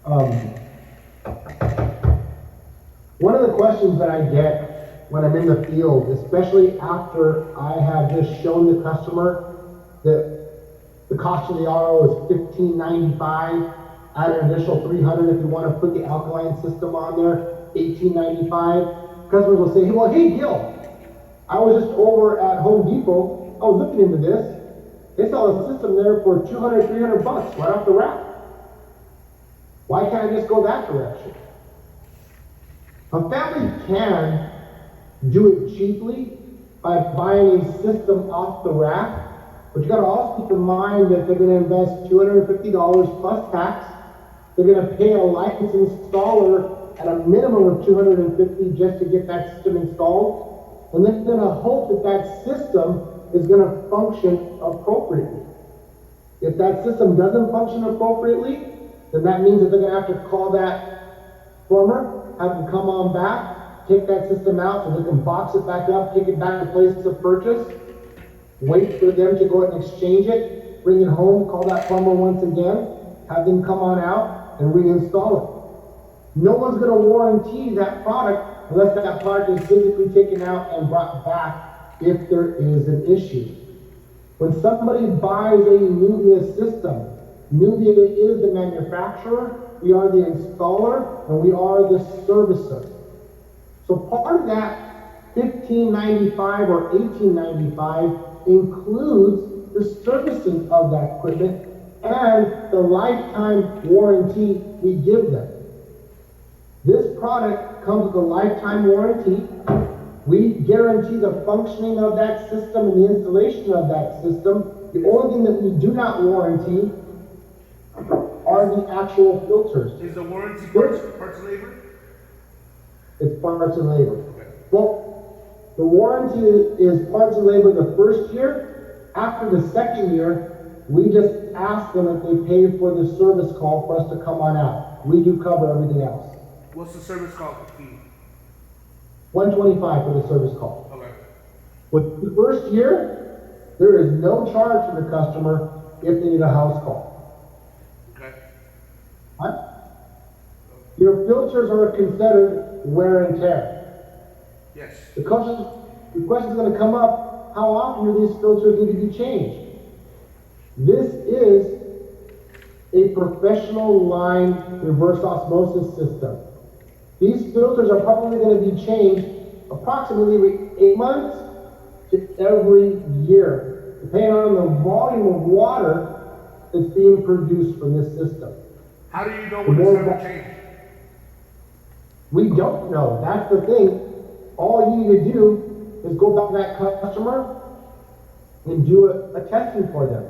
Um, One of the questions that I get when I'm in the field, especially after I have just shown the customer that the cost of the RO is $15.95, add an additional $300 if you want to put the alkaline system on there, $18.95. Customers will say, hey, well, hey, Gil, I was just over at Home Depot, I was looking into this. They sell a system there for $200, $300 right off the rack. Why can't I just go that direction? A family can do it cheaply by buying a system off the rack, but you gotta also keep in mind that they're gonna invest $250 plus tax. They're gonna pay a licensed installer at a minimum of $250 just to get that system installed. And then they're gonna hope that that system is gonna function appropriately. If that system doesn't function appropriately, then that means that they're gonna have to call that plumber, have them come on back, take that system out so they can box it back up, take it back to place of purchase, wait for them to go ahead and exchange it, bring it home, call that plumber once again, have them come on out and reinstall it. No one's going to warranty that product unless that product is physically taken out and brought back if there is an issue. When somebody buys a Nuvia system, Nuvia is the manufacturer, we are the installer, and we are the servicer. So part of that $15.95 or $18.95 includes the servicing of that equipment and the lifetime warranty we give them. This product comes with a lifetime warranty. We guarantee the functioning of that system and the installation of that system. The only thing that we do not warranty are the actual filters. Is the warranty parts and labor? It's parts and labor. Okay. Well, the warranty is parts and labor the first year. After the second year, we just ask them if they pay for the service call for us to come on out. We do cover everything else. What's the service call fee? $125 for the service call. Okay. With the first year, there is no charge to the customer if they need a house call. What? Your filters are considered wear and tear. Yes. The question is going to come up, how often do these filters need to be changed? This is a professional line reverse osmosis system. These filters are probably going to be changed approximately every 8 months to every year, depending on the volume of water that's being produced from this system. How do you know when it's time to change? We don't know. That's the thing. All you need to do is go back to that customer and do a testing for them.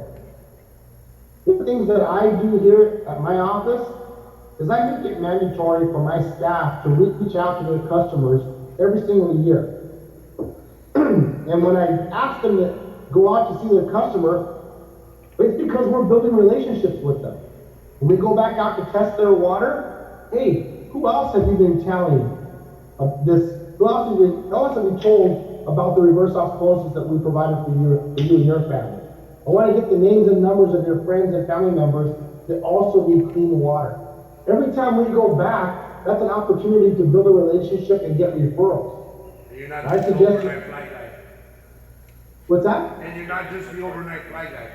One of the things that I do here at my office is I make it mandatory for my staff to reach out to their customers every single year. And when I ask them to go out to see their customer, it's because we're building relationships with them. When we go back out to test their water, hey, who else have you been telling this? Who else have you told about the reverse osmosis that we provided for you and your family? I want to get the names and numbers of your friends and family members that also need clean water. Every time we go back, that's an opportunity to build a relationship and get referrals. And you're not just the overnight fly guy. What's that? And you're not just the overnight fly guy.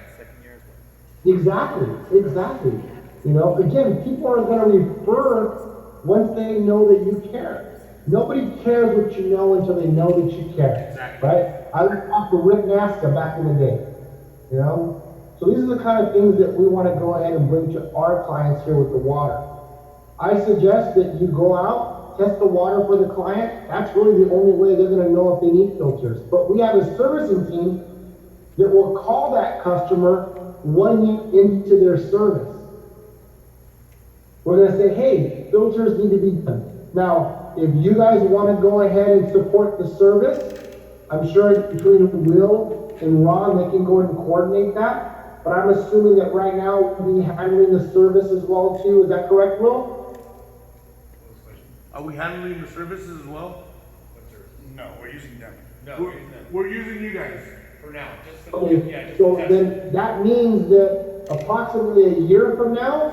Exactly. You know, again, people are going to refer once they know that you care. Nobody cares what you know until they know that you care. Exactly. Right? I talked to Rick Nasca back in the day. You know? So these are the kind of things that we want to go ahead and bring to our clients here with the water. I suggest that you go out, test the water for the client. That's really the only way they're going to know if they need filters. But we have a servicing team that will call that customer 1 year into their service. We're going to say, hey, filters need to be done. Now, if you guys want to go ahead and support the service, I'm sure between Will and Ron, they can go ahead and coordinate that. But I'm assuming that right now we'll be handling the service as well too. Is that correct, Will? Are we handling the services as well? No, we're using them. We're using you guys. For now. Just Okay, so then that means that approximately a year from now,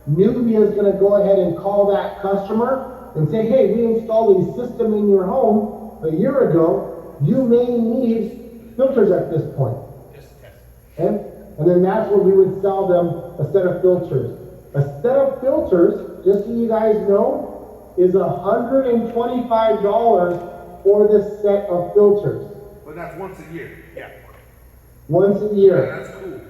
Nubia is gonna go ahead and call that customer and say, hey, we installed a system in your home a year ago, you may need filters at this point. Just a test. Okay? And then that's where we would sell them a set of filters. A set of filters, just so you guys know, is $125 for this set of filters. But that's once a year. Yeah. Once a Yeah, year. that's cool.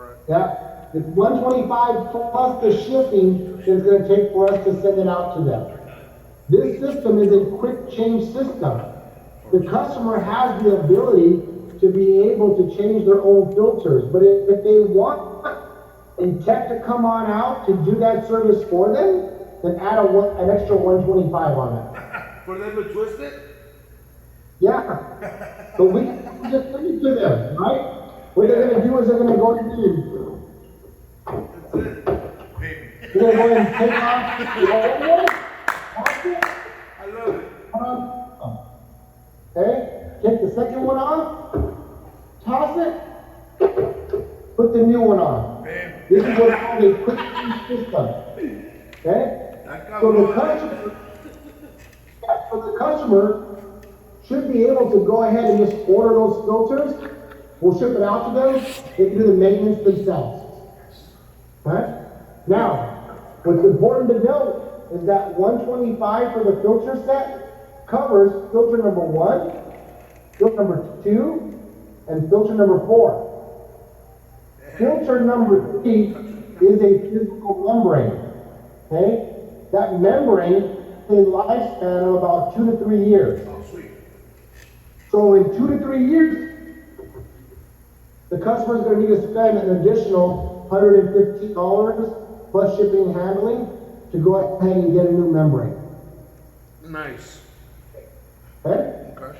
Alright. Yeah. It's $125 plus the shipping that it's gonna take for us to send it out to them. This system is a quick change system. The customer has the ability to be able to change their own filters, but if they want a tech to come on out to do that service for them, then add an extra $125 on that. For them to twist it? Yeah. So we just send it to them, right? What they're gonna do is they're gonna go to That's it. Baby. they're gonna go ahead and take off the old one, wash it, I love it. okay? Take the second one off, toss it, put the new one on. Bam. This is what's called a quick change system. Okay? So the customer should be able to go ahead and just order those filters. We'll ship it out to them. They can do the maintenance themselves. Okay? Now, what's important to note is that $125 for the filter set covers filter number 1, filter number 2, and filter number 4. Filter number 3 is a physical membrane. Okay? That membrane has a lifespan of about 2 to 3 years. Oh, sweet. So in 2 to 3 years, the customer is going to need to spend an additional $150 plus shipping and handling to go ahead and get a new membrane. Nice. Okay? Okay.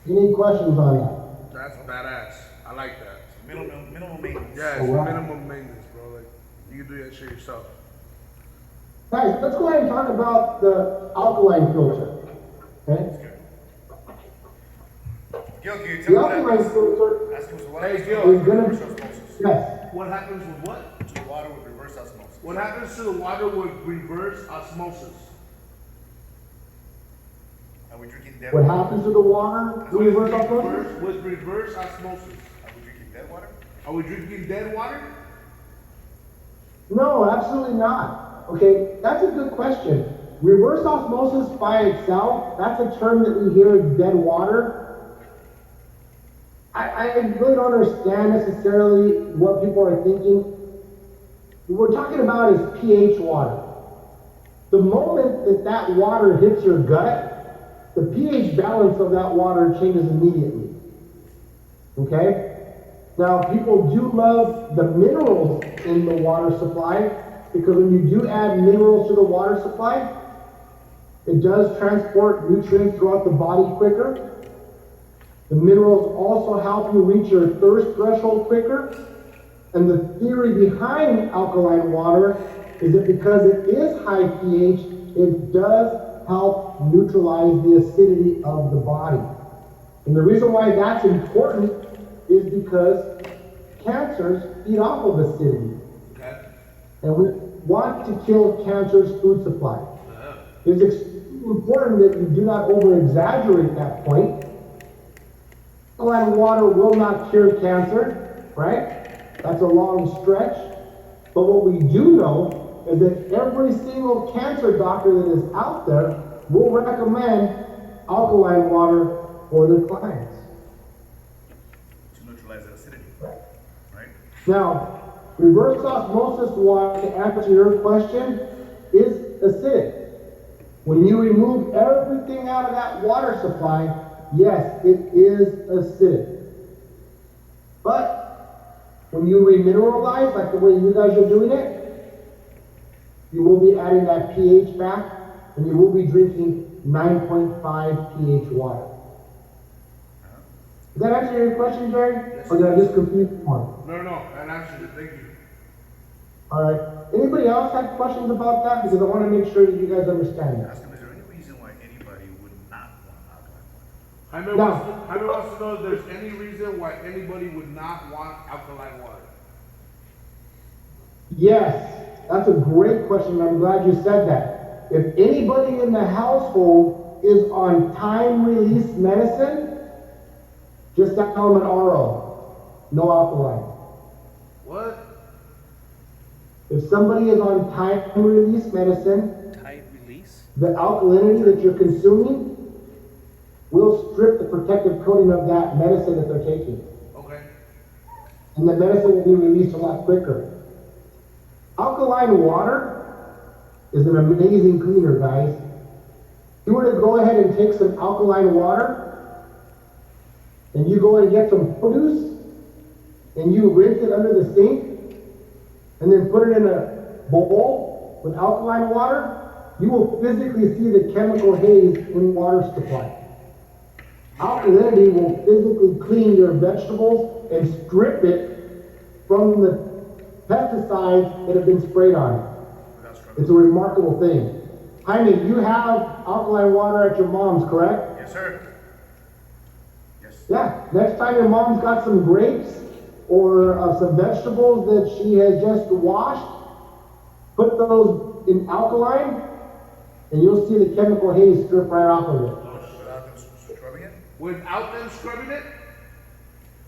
Any questions on that? That's badass. I like that. Minimum maintenance. Yeah, it's Alright. minimum maintenance, bro. Like, you can do that shit yourself. Guys, let's go ahead and talk about the alkaline filter. Okay? Gil, can you The tell me alkaline that? filter Ask him, so what Hey, happens Gil. to is gonna, reverse osmosis? yes, What happens with what? To the water with reverse osmosis. What happens to the water with reverse osmosis? Are we drinking dead what water? happens to the water, the reverse osmosis? With reverse osmosis. Are we drinking dead water? Are we drinking dead water? No, absolutely not. Okay, that's a good question. Reverse osmosis by itself, that's a term that we hear as dead water. I really don't understand necessarily what people are thinking. What we're talking about is pH water. The moment that that water hits your gut, the pH balance of that water changes immediately. Okay? Now, people do love the minerals in the water supply because when you do add minerals to the water supply, it does transport nutrients throughout the body quicker. The minerals also help you reach your thirst threshold quicker. And the theory behind alkaline water is that because it is high pH, it does help neutralize the acidity of the body. And the reason why that's important is because cancers feed off of acidity. Okay. And we want to kill cancer's food supply. It's extremely important that you do not over-exaggerate that point. Alkaline water will not cure cancer, right? That's a long stretch. But what we do know is that every single cancer doctor that is out there will recommend alkaline water for their clients. To neutralize that acidity. Right? Now, reverse osmosis water, to answer your question, is acidic. When you remove everything out of that water supply, yes, it is acidic. But when you remineralize, like the way you guys are doing it, you will be adding that pH back, and you will be drinking 9.5 pH water. Does that answer your question, Jerry? Yes, Or did I it does. just confuse one? No, that answers it. Thank you. All right. Anybody else have questions about that? Because I want to make sure that you guys understand that. Ask him, is there any reason why anybody would not want alkaline water? Jaime wants to know if there's any reason why anybody would not want alkaline water. Yes. That's a great question, and I'm glad you said that. If anybody in the household is on time-release medicine, just tell them an RO, no alkaline. What? If somebody is on time-release medicine, Type release? the alkalinity that you're consuming will strip the protective coating of that medicine that they're taking. Okay. And the medicine will be released a lot quicker. Alkaline water is an amazing cleaner, guys. If you were to go ahead and take some alkaline water, and you go and get some produce, and you rinse it under the sink, and then put it in a bowl with alkaline water, you will physically see the chemical haze in water supply. Alkalinity will physically clean your vegetables and strip it from the pesticides that have been sprayed on it. It's a remarkable thing. Jaime, you have alkaline water at your mom's, correct? Yes, sir. Yes. Yeah. Next time your mom's got some grapes or some vegetables that she has just washed, put those in alkaline, and you'll see the chemical haze strip right off of it. Without them scrubbing it? Without them scrubbing it?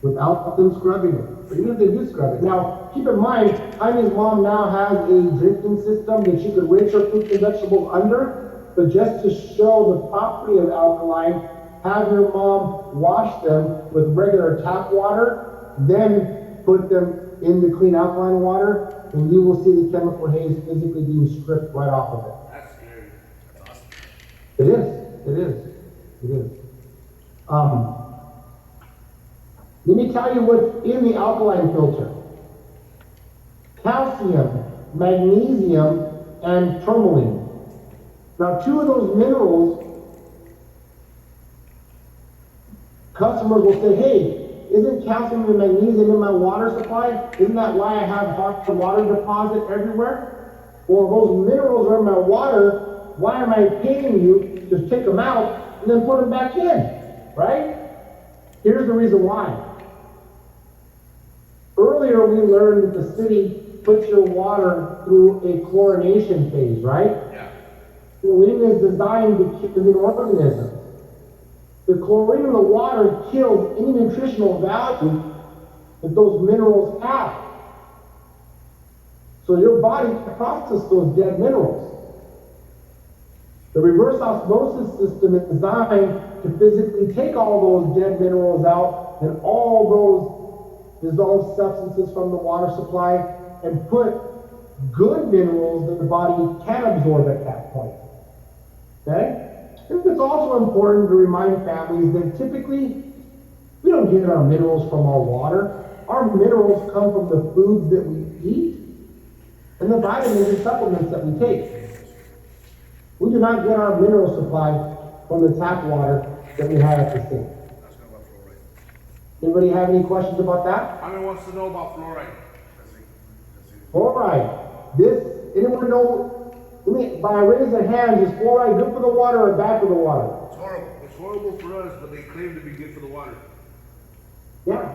Without them scrubbing it. But even if they do scrub it. Now, keep in mind, Jaime's mom now has a drinking system that she could rinse her fruits and vegetables under, but just to show the property of alkaline, have your mom wash them with regular tap water, then put them in the clean alkaline water, and you will see the chemical haze physically being stripped right off of it. That's scary. That's awesome. It is. It is. It is. Let me tell you what's in the alkaline filter. Calcium, magnesium, and tourmaline. Now, two of those minerals, customers will say, hey, isn't calcium and magnesium in my water supply? Isn't that why I have hot water deposit everywhere? Well, if those minerals are in my water, why am I paying you to take them out and then put them back in, right? Here's the reason why. Earlier, we learned that the city puts your water through a chlorination phase, right? Yeah. Chlorine is designed to kill living organisms. The chlorine in the water kills any nutritional value that those minerals have. So your body processes those dead minerals. The reverse osmosis system is designed to physically take all those dead minerals out and all those dissolved substances from the water supply and put good minerals that the body can absorb at that point. Okay? And it's also important to remind families that typically we don't get our minerals from our water. Our minerals come from the foods that we eat and the vitamins and supplements that we take. We do not get our mineral supply from the tap water that we have at the sink. That's not about fluoride. Anybody have any questions about that? How many wants to know about fluoride? That's it. Fluoride. Anyone know, by raise of hands, is fluoride good for the water or bad for the water? It's horrible. It's horrible for us, but they claim to be good for the water. Yeah.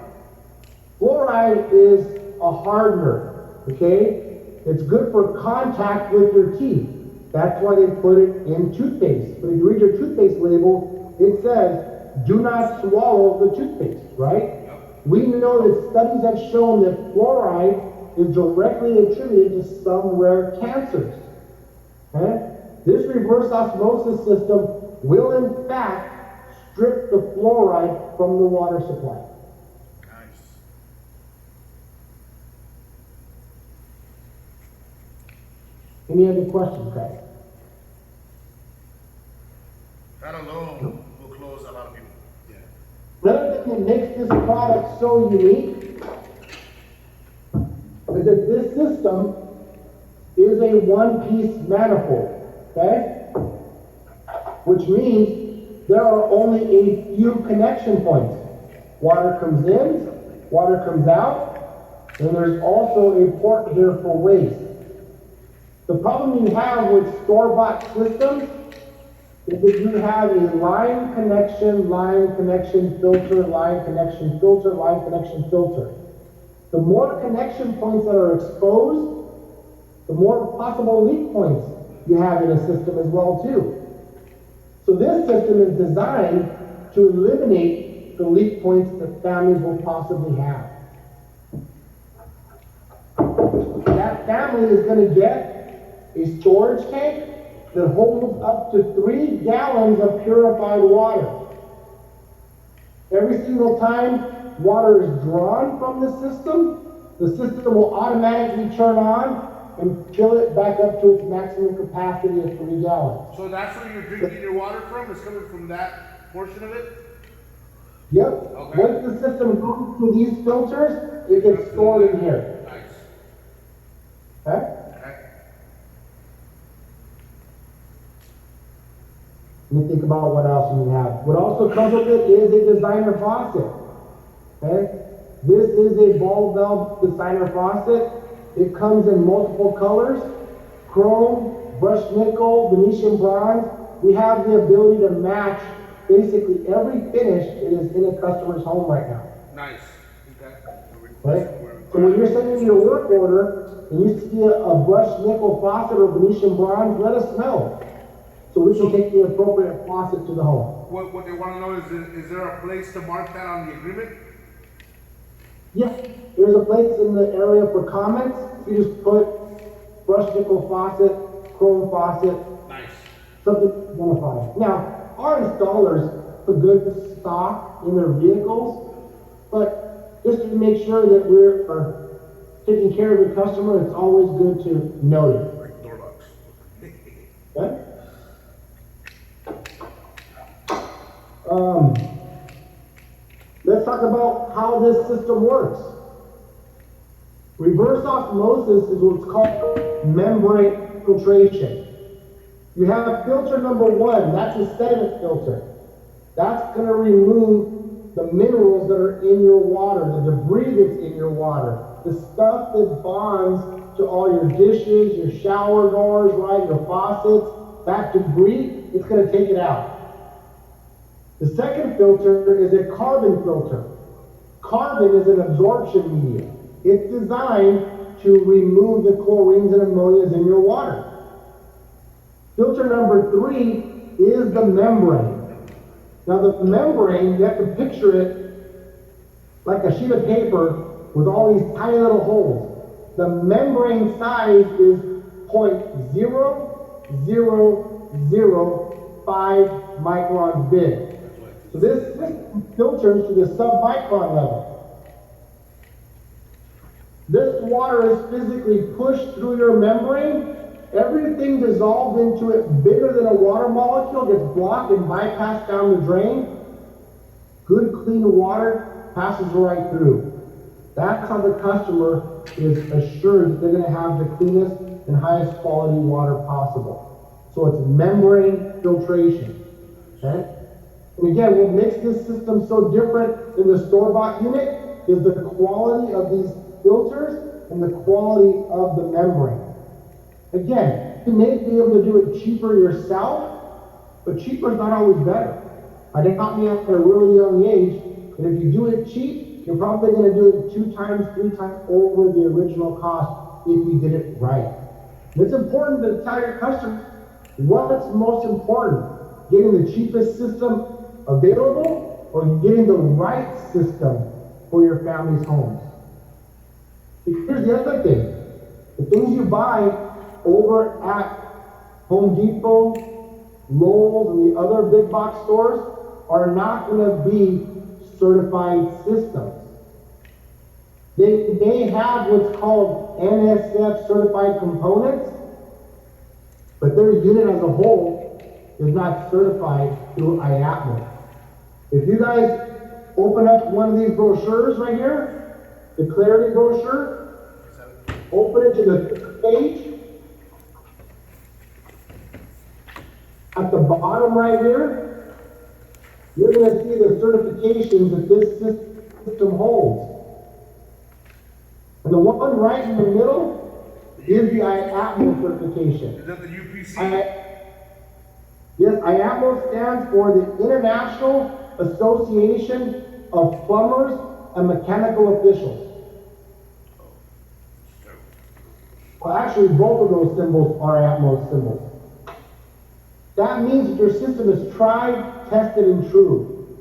Fluoride is a hardener, okay? It's good for contact with your teeth. That's why they put it in toothpaste. But if you read your toothpaste label, it says, do not swallow the toothpaste, right? Yep. We know that studies have shown that fluoride is directly attributed to some rare cancers. Okay? This reverse osmosis system will in fact strip the fluoride from the water supply. Nice. Any other questions, guys? That alone will close a lot of people. Yeah. Another thing that makes this product so unique is that this system is a one-piece manifold, okay? Which means there are only a few connection points. Water comes in, water comes out, and there's also a port here for waste. The problem you have with store-bought systems is that you have a line connection, filter, line connection, filter, line connection, filter. The more connection points that are exposed, the more possible leak points you have in a system as well too. So this system is designed to eliminate the leak points that families will possibly have. That family is going to get a storage tank that holds up to 3 gallons of purified water. Every single time water is drawn from the system will automatically turn on and fill it back up to its maximum capacity of 3 gallons. So that's where you're drinking your water from? It's coming from that portion of it? Yep. Okay. Once the system goes through these filters, it gets stored in here. Nice. Okay? Okay. Let me think about what else we have. What also comes with it is a designer faucet. Okay? This is a ball valve designer faucet. It comes in multiple colors: chrome, brushed nickel, Venetian bronze. We have the ability to match basically every finish that is in a customer's home right now. Nice. Okay. Right? So when you're sending your work order and you see a brushed nickel faucet or Venetian bronze, let us know, so we can take the appropriate faucet to the home. What they want to know is there a place to mark that on the agreement? Yes, there's a place in the area for comments. You just put brushed nickel faucet, chrome faucet, Nice. something identified. Now, our installers put good stock in their vehicles, but just to make sure that we're taking care of your customer, it's always good to note it. Like door locks. Okay? Let's talk about how this system works. Reverse osmosis is what's called membrane filtration. You have filter number 1, that's a sediment filter. That's going to remove the minerals that are in your water, the debris that's in your water, the stuff that bonds to all your dishes, your shower doors, right, your faucets, that debris, it's going to take it out. The second filter is a carbon filter. Carbon is an absorption media. It's designed to remove the chlorines and ammonias in your water. Filter number 3 is the membrane. Now the membrane, you have to picture it like a sheet of paper with all these tiny little holes. The membrane size is 0.0005 microns big. So this filters to the sub-micron level. This water is physically pushed through your membrane. Everything dissolved into it bigger than a water molecule gets blocked and bypassed down the drain. Good clean water passes right through. That's how the customer is assured that they're going to have the cleanest and highest quality water possible. So it's membrane filtration. Okay? And again, what makes this system so different than the store-bought unit is the quality of these filters and the quality of the membrane. Again, you may be able to do it cheaper yourself, but cheaper is not always better. They taught me at a really young age that if you do it cheap, you're probably going to do it 2 times, 3 times over the original cost if you did it right. And it's important to tell your customers what's most important: getting the cheapest system available or getting the right system for your family's homes. Here's the other thing: the things you buy over at Home Depot, Lowe's, and the other big box stores are not going to be certified systems. They may have what's called NSF certified components, but their unit as a whole is not certified through IAPMO. If you guys open up one of these brochures right here, the clarity brochure, open it to the third page. At the bottom right here, you're going to see the certifications that this system holds. And the one right in the middle is the IAPMO certification. Is that the UPC? Yes, IAPMO stands for the International Association of Plumbers and Mechanical Officials. Well, actually, both of those symbols are Atmos symbols. That means that your system is tried, tested, and true.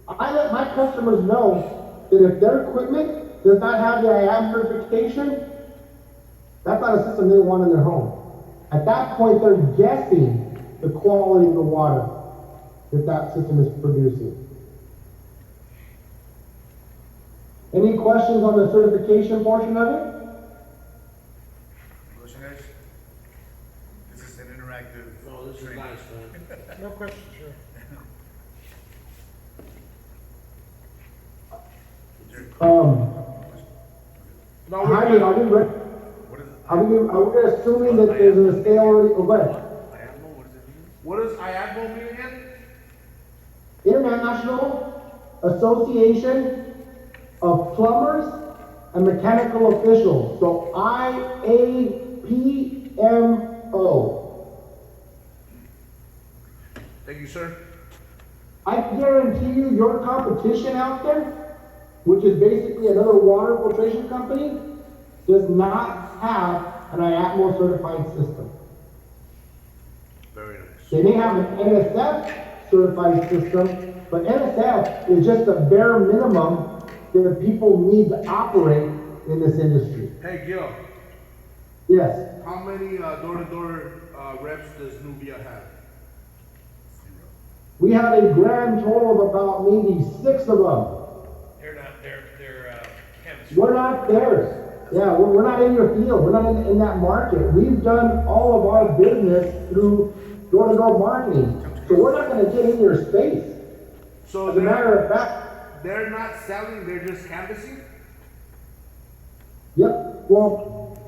I let my customers know that if their equipment does not have the IAM certification, that's not a system they want in their home. At that point, they're guessing the quality of the water that that system is producing. Any questions on the certification portion of it? Question, guys? This is an interactive. No, this is training. nice, man. No question, sure. No, Jaime, we're are good. we ready? What is it? Are we assuming that there's a sale already? Oh, go ahead. IAMO, what does it mean? What does IADMO mean again? International Association of Plumbers and Mechanical Officials. So IAPMO. Thank you, sir. I guarantee you your competition out there, which is basically another water filtration company, does not have an IAPMO certified system. Very nice. They may have an NSF certified system, but NSF is just the bare minimum that people need to operate in this industry. Hey, Gil, Yes. how many door-to-door reps does Nubia have? We have a grand total of about maybe 6 of them. They're chemists. We're not theirs. Yeah, we're not in your field. We're not in that market. We've done all of our business through door-to-door marketing. So we're not going to get in your space. So As a matter of fact, they're not selling, they're just canvassing? yep, well,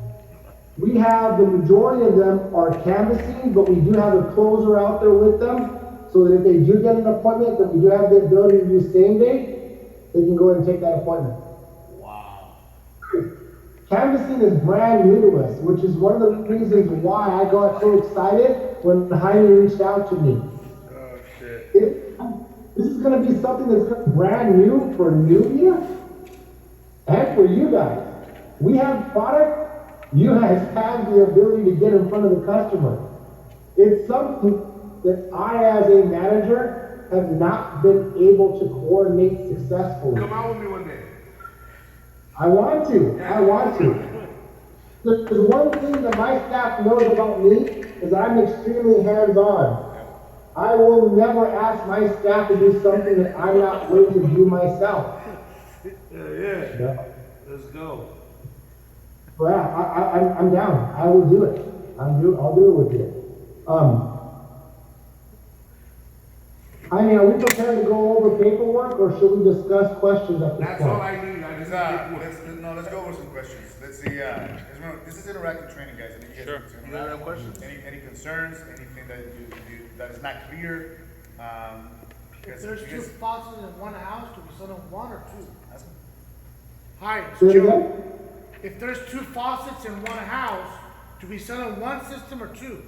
we have the majority of them are canvassing, but we do have a closer out there with them. So that if they do get an appointment, that we do have the ability to do same day, they can go ahead and take that appointment. Wow. Canvassing is brand new to us, which is one of the reasons why I got so excited when Jaime reached out to me. Oh, shit. This is going to be something that's brand new for Nubia and for you guys. We have product, you guys have the ability to get in front of the customer. It's something that I, as a manager, have not been able to coordinate successfully. Come out with me one day. I want to. There's one thing that my staff knows about me is that I'm extremely hands-on. I will never ask my staff to do something that I'm not willing to do myself. Yeah. Yeah. Let's go. So yeah, I'm down. I will do it. I'll do it with you. I mean, are we prepared to go over paperwork, or should we discuss questions at this That's all point? I need. I just need Let's go over some questions. Let's see, remember, this is interactive training, guys. I mean, you guys You guys have questions? Any concerns, anything that that is not clear? If there's two faucets in one house, do we send them one or two? Ask them. Hi, it's Say it Joe. again? If there's two faucets in one house, do we send them one system or two?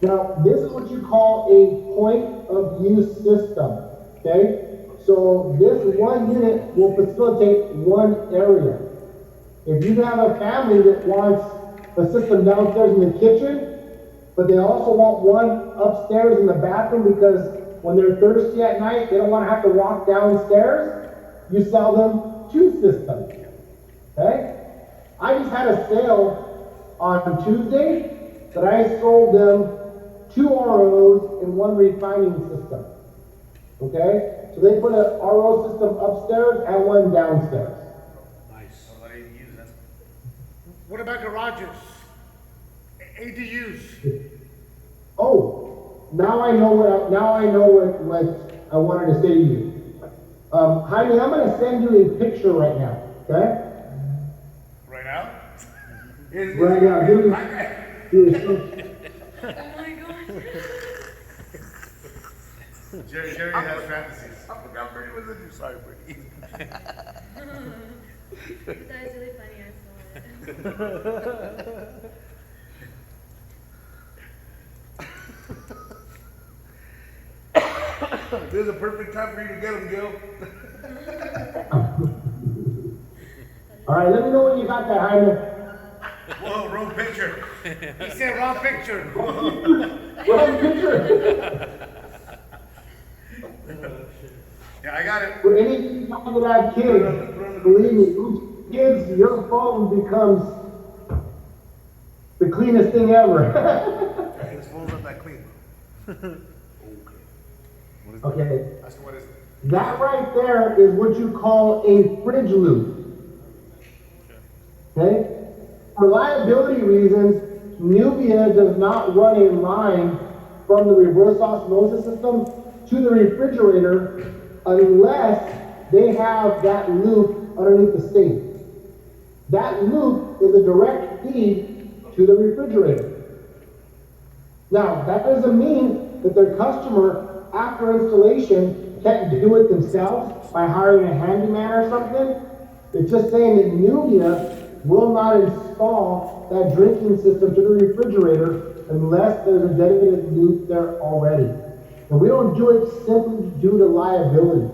Now, this is what you call a point of use system, okay? So this one unit will facilitate one area. If you have a family that wants a system downstairs in the kitchen, but they also want one upstairs in the bathroom because when they're thirsty at night, they don't want to have to walk downstairs, you sell them two systems, okay? I just had a sale on Tuesday that I sold them 2 ROs and 1 refining system. Okay? So they put an RO system upstairs and 1 downstairs. Nice. What about ADUs? That's What about garages? ADUs? Oh, now I know what I wanted to say to you. Jaime, I'm gonna send you a picture right now, okay? right now? Right now, give me. Oh my god. Jerry has fantasies. I'm pretty with you. Sorry, Brittany. That is really funny, I saw it. This is a perfect time for you to get them, Gil. All right, let me know when you got that, Jaime. Wrong picture. He said wrong picture. Wrong picture. Yeah, I got it. For any time that I have kids, believe me, those kids, your phone becomes the cleanest thing ever. His phone's not that clean. Okay, Ask him what is it? that right there is what you call a fridge loop. Okay? For liability reasons, Nubia does not run a line from the reverse osmosis system to the refrigerator unless they have that loop underneath the sink. That loop is a direct feed to the refrigerator. Now, that doesn't mean that their customer, after installation, can't do it themselves by hiring a handyman or something. It's just saying that Nubia will not install that drinking system to the refrigerator unless there's a dedicated loop there already. And we don't do it simply due to liabilities.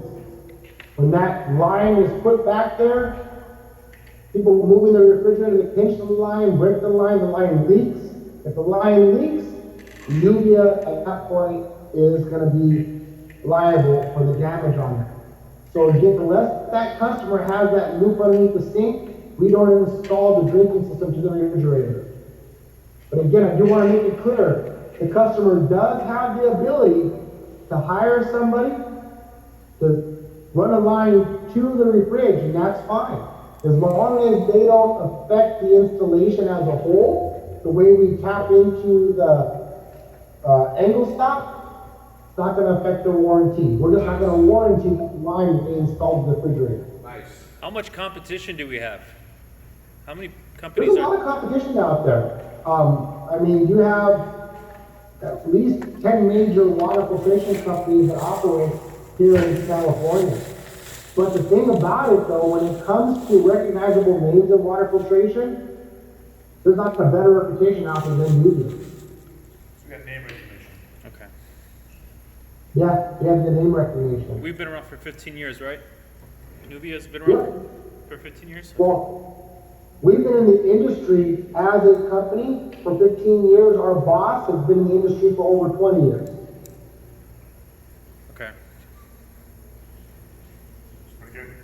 When that line is put back there, people moving the refrigerator, they pinch the line, break the line leaks. If the line leaks, Nubia at that point is going to be liable for the damage on it. So again, unless that customer has that loop underneath the sink, we don't install the drinking system to the refrigerator. But again, I do want to make it clear, the customer does have the ability to hire somebody to run a line to the fridge, and that's fine. As long as they don't affect the installation as a whole, the way we tap into the angle stop, it's not going to affect their warranty. We're just not going to warranty the line that they installed in the refrigerator. Nice. How much competition do we have? How many There's companies a lot are? of competition out there. I mean, you have at least 10 major water filtration companies that operate here in California. But the thing about it though, when it comes to recognizable names of water filtration, there's not a better reputation out there than Nubia. We got name recognition. Okay. Yeah, you have the name recognition. We've been around for 15 years, right? Nubia's been Yeah. around for 15 years? Well, we've been in the industry as a company for 15 years. Our boss has been in the industry for over 20 years. Okay. Pretty good.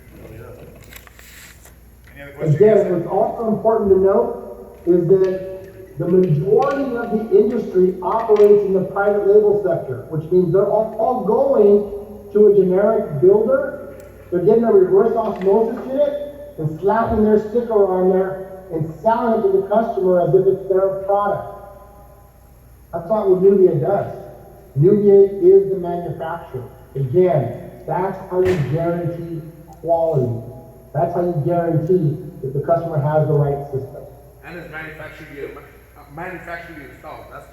Any other questions? Again, what's also important to note is that the majority of the industry operates in the private label sector, which means they're all going to a generic builder, they're getting a reverse osmosis unit and slapping their sticker on there and selling it to the customer as if it's their product. That's not what Nubia does. Nubia is the manufacturer. Again, that's how you guarantee quality. That's how you guarantee that the customer has the right system. And it's manufactured installed. That's